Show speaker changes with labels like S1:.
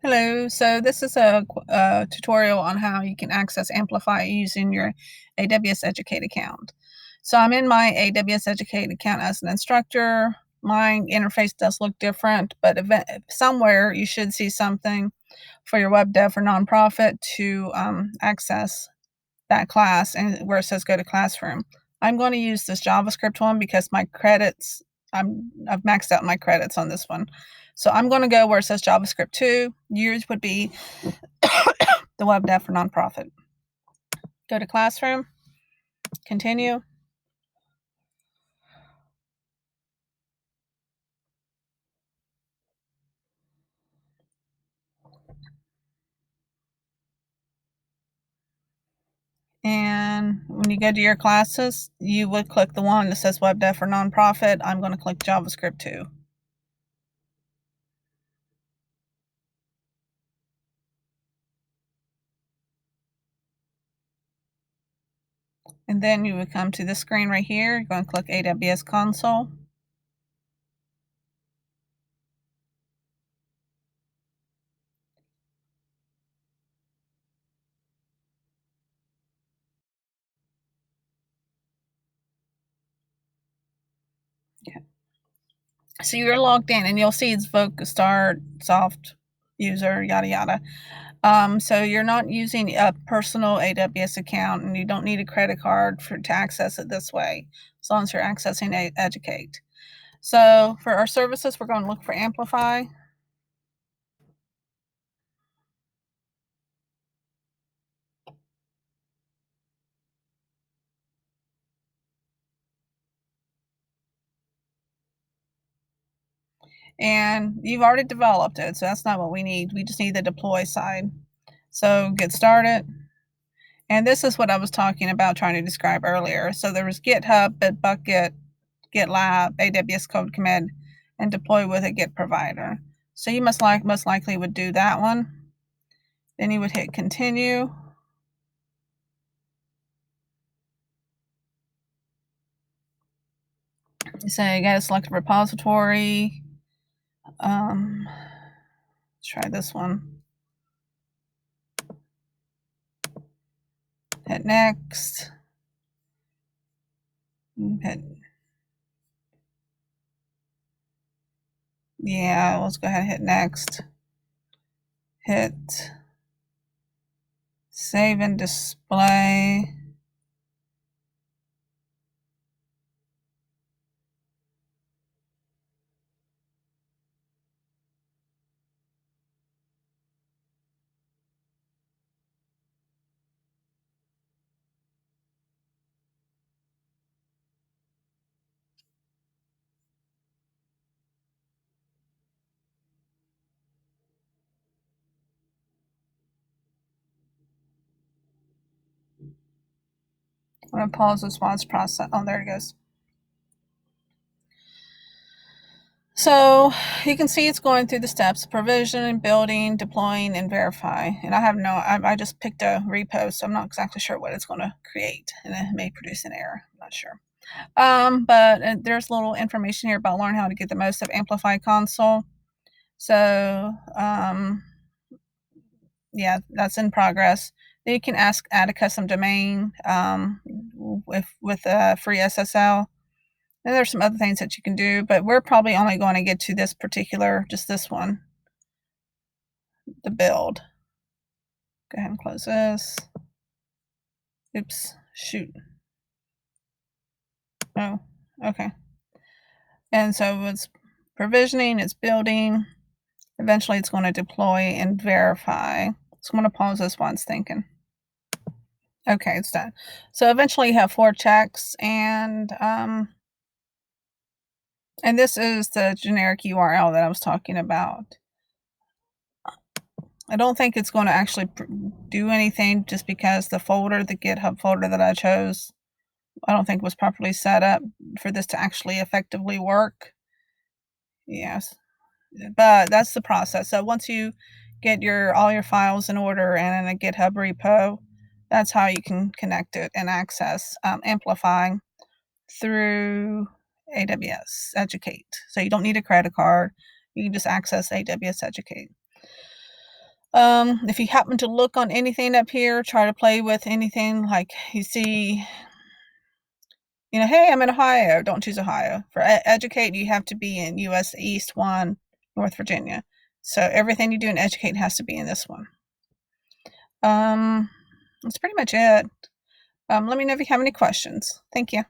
S1: Hello, so this is a tutorial on how you can access Amplify using your AWS Educate account. So I'm in my AWS Educate account as an instructor. My interface does look different, but somewhere you should see something for your web dev or nonprofit to access that class, and where it says go to classroom. I'm going to use this JavaScript one because my credits, I've maxed out my credits on this one. So I'm going to go where it says JavaScript 2. Yours would be the web dev for nonprofit. Go to classroom, continue. And when you go to your classes, you would click the one that says web dev for nonprofit. I'm going to click JavaScript 2. And then you would come to this screen right here. You're going to click AWS Console. Okay. So you're logged in, and you'll see it's Voc Start, Soft User, yada yada. So you're not using a personal AWS account, and you don't need a credit card to access it this way, as long as you're accessing Educate. So for our services, we're going to look for Amplify. And you've already developed it, so that's not what we need. We just need the deploy side. So get started. And this is what I was talking about, trying to describe earlier. So there was GitHub, Bitbucket, GitLab, AWS Code Commit, and deploy with a Git provider. So you most likely would do that one. Then you would hit continue. So you got to select a repository. Let's try this one. Hit next. Yeah, let's go ahead and hit next. Hit save and display. I'm going to pause this while it's process. Oh, there it goes. So you can see it's going through the steps: provision, building, deploying, and verify. And I just picked a repo, so I'm not exactly sure what it's going to create, and it may produce an error. I'm not sure. But there's a little information here about learn how to get the most of Amplify Console. So yeah, that's in progress. Then you can add a custom domain with a free SSL. And there's some other things that you can do, but we're probably only going to get to this particular, just this one, the build. Go ahead and close this. Oops, shoot. Oh, okay. And so it's provisioning, it's building. Eventually it's going to deploy and verify. So I'm going to pause this while it's thinking. Okay, it's done. So eventually you have 4 checks, and this is the generic URL that I was talking about. I don't think it's going to actually do anything, just because the folder, the GitHub folder that I chose, I don't think was properly set up for this to actually effectively work. Yes, but that's the process. So once you get all your files in order and in a GitHub repo, that's how you can connect it and access Amplify through AWS Educate. So you don't need a credit card. You can just access AWS Educate. If you happen to look on anything up here, try to play with anything like you see, hey, I'm in Ohio. Don't choose Ohio. For Educate, you have to be in US East 1, North Virginia. So everything you do in Educate has to be in this one. That's pretty much it. Let me know if you have any questions. Thank you.